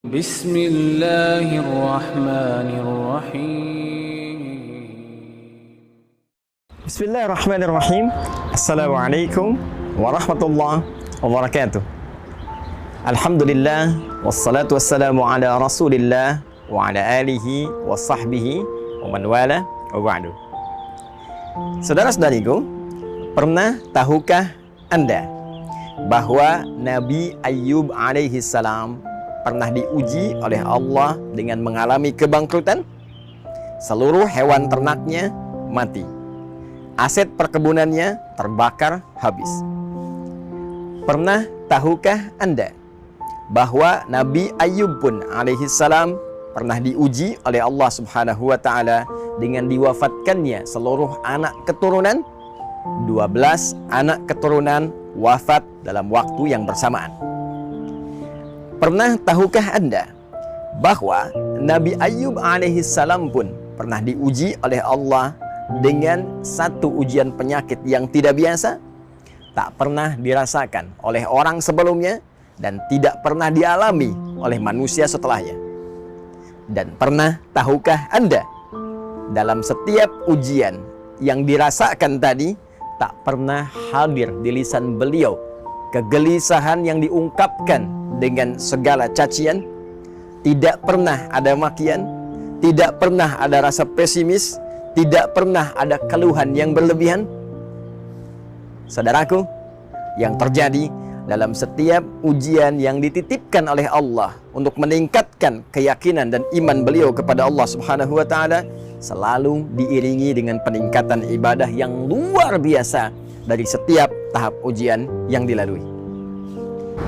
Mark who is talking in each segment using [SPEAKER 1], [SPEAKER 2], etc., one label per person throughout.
[SPEAKER 1] Bismillahirrahmanirrahim. Bismillahirrahmanirrahim. Assalamualaikum warahmatullahi wabarakatuh. Alhamdulillah wassalatu wassalamu ala Rasulillah wa ala alihi wa sahbihi wa man wala wa ba'du. Saudara-saudariku, pernah tahukah Anda bahwa Nabi Ayyub alaihi salam pernah diuji oleh Allah dengan mengalami kebangkrutan? Seluruh hewan ternaknya mati. Aset perkebunannya terbakar habis. Pernah tahukah Anda bahwa Nabi Ayyub pun alaihi salam pernah diuji oleh Allah Subhanahu wa taala dengan diwafatkannya seluruh anak keturunan? 12 anak keturunan wafat dalam waktu yang bersamaan. Pernah tahukah Anda bahwa Nabi Ayyub alaihi salam pun pernah diuji oleh Allah dengan satu ujian penyakit yang tidak biasa, tak pernah dirasakan oleh orang sebelumnya dan tidak pernah dialami oleh manusia setelahnya? Dan pernah tahukah Anda, dalam setiap ujian yang dirasakan tadi tak pernah hadir di lisan beliau kegelisahan yang diungkapkan dengan segala cacian? Tidak pernah ada makian, tidak pernah ada rasa pesimis, tidak pernah ada keluhan yang berlebihan. Saudaraku, yang terjadi dalam setiap ujian yang dititipkan oleh Allah untuk meningkatkan keyakinan dan iman beliau kepada Allah Subhanahu wa taala selalu diiringi dengan peningkatan ibadah yang luar biasa dari setiap tahap ujian yang dilalui.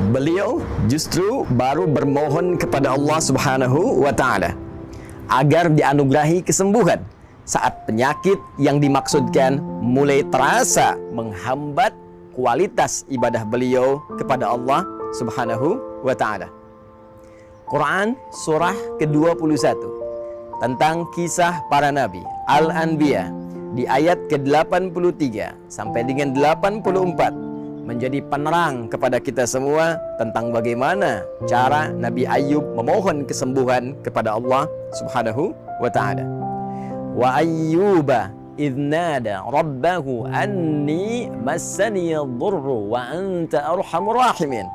[SPEAKER 1] Beliau justru baru bermohon kepada Allah Subhanahu wa taala agar dianugerahi kesembuhan saat penyakit yang dimaksudkan mulai terasa menghambat kualitas ibadah beliau kepada Allah Subhanahu wa taala. Quran surah ke-21 tentang kisah para nabi Al-Anbiya di ayat ke-83 sampai dengan 84 menjadi penerang kepada kita semua tentang bagaimana cara Nabi Ayyub memohon kesembuhan kepada Allah Subhanahu wa taala. Wa ayyuba idh nada rabbahu anni massani ad-dhurru wa anta arhamur rahimin.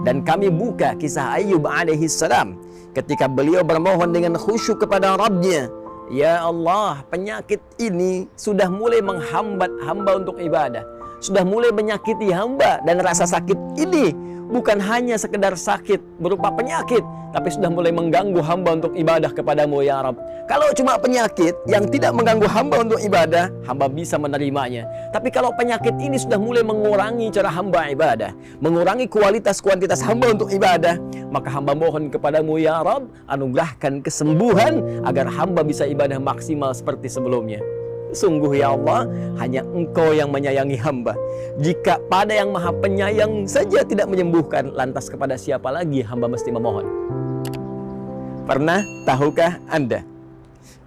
[SPEAKER 1] Dan kami buka kisah Ayyub alaihi salam ketika beliau bermohon dengan khusyuk kepada Rabbnya, ya Allah, penyakit ini sudah mulai menghambat hamba untuk ibadah, sudah mulai menyakiti hamba, dan rasa sakit ini bukan hanya sekedar sakit berupa penyakit, tapi sudah mulai mengganggu hamba untuk ibadah kepadamu ya Rabb. Kalau cuma penyakit yang tidak mengganggu hamba untuk ibadah, hamba bisa menerimanya. Tapi kalau penyakit ini sudah mulai mengurangi cara hamba ibadah, mengurangi kuantitas hamba untuk ibadah, maka hamba mohon kepadamu ya Rabb, anugerahkan kesembuhan agar hamba bisa ibadah maksimal seperti sebelumnya. Sungguh ya Allah, hanya Engkau yang menyayangi hamba. Jika pada yang maha penyayang saja tidak menyembuhkan, lantas kepada siapa lagi hamba mesti memohon? Pernah tahukah Anda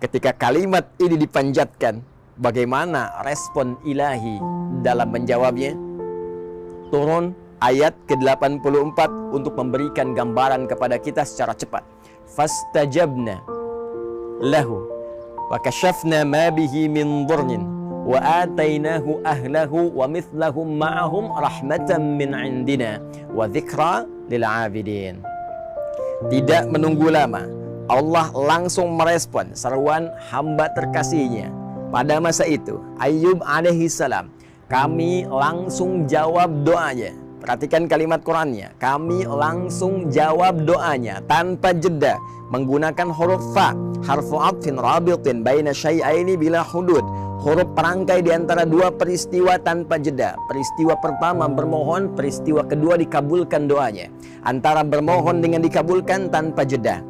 [SPEAKER 1] ketika kalimat ini dipanjatkan, bagaimana respon ilahi dalam menjawabnya? Turun ayat ke-84 untuk memberikan gambaran kepada kita secara cepat. Fastajabna lahu wa kashafna ma bihi min dhurrin wa atainahu ahlahu wa mithlahum ma'ahum rahmatan min indina wa dzikra lil 'abidin. Tidak menunggu lama, Allah langsung merespon seruan hamba terkasihnya. Pada masa itu Ayyub alaihi salam, kami langsung jawab doanya. Perhatikan kalimat Qur'annya, kami langsung jawab doanya tanpa jeda menggunakan huruf fa, harfu atfin rabitin baina syai'aini bila hudud, huruf perangkai di antara dua peristiwa tanpa jeda. Peristiwa pertama bermohon, peristiwa kedua dikabulkan doanya. Antara bermohon dengan dikabulkan tanpa jeda.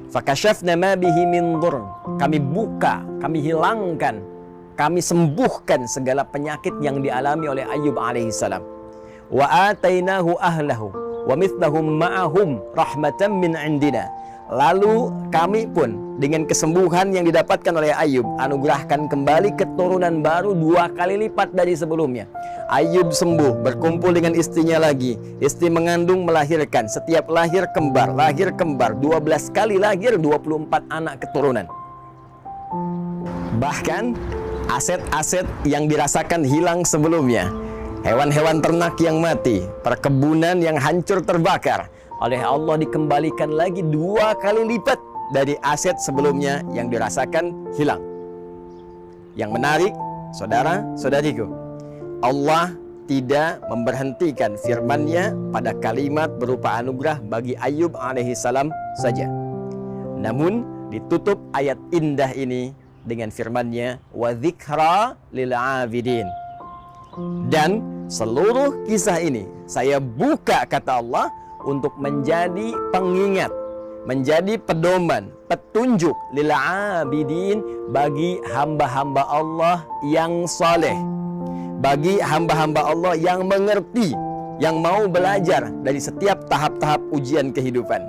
[SPEAKER 1] Fakashafna ma bihi min dhurr, kami buka, kami hilangkan, kami sembuhkan segala penyakit yang dialami oleh Ayyub alaihi salam. Wa atainahu ahlahu wa mithlahum ma'ahum rahmatan min indina. Lalu kami pun dengan kesembuhan yang didapatkan oleh Ayub anugerahkan kembali keturunan baru 2 kali lipat dari sebelumnya. Ayub sembuh, berkumpul dengan istrinya lagi. Istri mengandung, melahirkan. Setiap lahir kembar, 12 kali lahir, 24 anak keturunan. Bahkan aset-aset yang dirasakan hilang sebelumnya, hewan-hewan ternak yang mati, perkebunan yang hancur terbakar, oleh Allah dikembalikan lagi 2 kali lipat dari aset sebelumnya yang dirasakan hilang. Yang menarik, saudara-saudariku, Allah tidak memberhentikan firman-Nya pada kalimat berupa anugerah bagi Ayub alaihissalam saja. Namun ditutup ayat indah ini dengan firman-Nya, wa dzikra lil abidin. Dan seluruh kisah ini saya buka, kata Allah, untuk menjadi pengingat, menjadi pedoman, petunjuk lil abidin bagi hamba-hamba Allah yang saleh, bagi hamba-hamba Allah yang mengerti, yang mau belajar dari setiap tahap-tahap ujian kehidupan.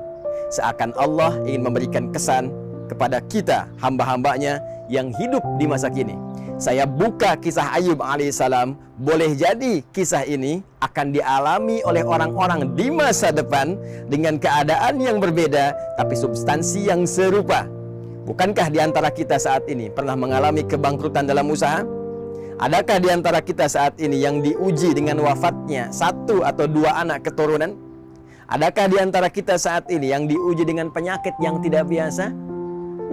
[SPEAKER 1] Seakan Allah ingin memberikan kesan kepada kita, hamba-hambanya yang hidup di masa kini. Saya buka kisah Ayub alaihissalam, boleh jadi kisah ini akan dialami oleh orang-orang di masa depan dengan keadaan yang berbeda, tapi substansi yang serupa. Bukankah di antara kita saat ini pernah mengalami kebangkrutan dalam usaha? Adakah di antara kita saat ini yang diuji dengan wafatnya 1 atau 2 anak keturunan? Adakah di antara kita saat ini yang diuji dengan penyakit yang tidak biasa?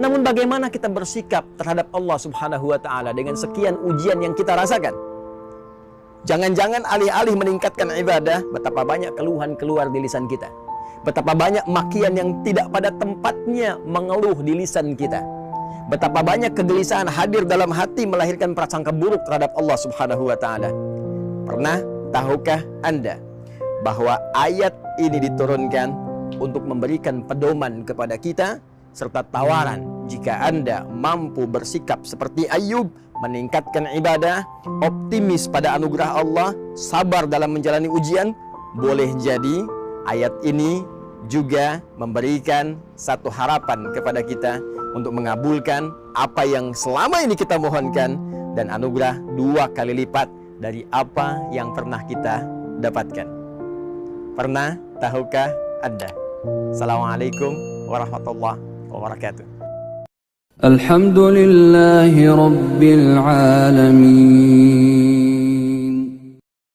[SPEAKER 1] Namun bagaimana kita bersikap terhadap Allah Subhanahu wa Ta'ala dengan sekian ujian yang kita rasakan? Jangan-jangan alih-alih meningkatkan ibadah, betapa banyak keluhan keluar di lisan kita. Betapa banyak makian yang tidak pada tempatnya mengeluh di lisan kita. Betapa banyak kegelisahan hadir dalam hati melahirkan prasangka buruk terhadap Allah Subhanahu wa Ta'ala. Pernah tahukah Anda bahwa ayat ini diturunkan untuk memberikan pedoman kepada kita serta tawaran jika Anda mampu bersikap seperti Ayub, meningkatkan ibadah, optimis pada anugerah Allah, sabar dalam menjalani ujian, boleh jadi ayat ini juga memberikan satu harapan kepada kita untuk mengabulkan apa yang selama ini kita mohonkan dan anugerah 2 kali lipat dari apa yang pernah kita dapatkan. Pernah tahukah Anda? Assalamualaikum warahmatullahi wabarakatuh. Alhamdulillahi rabbil alamin.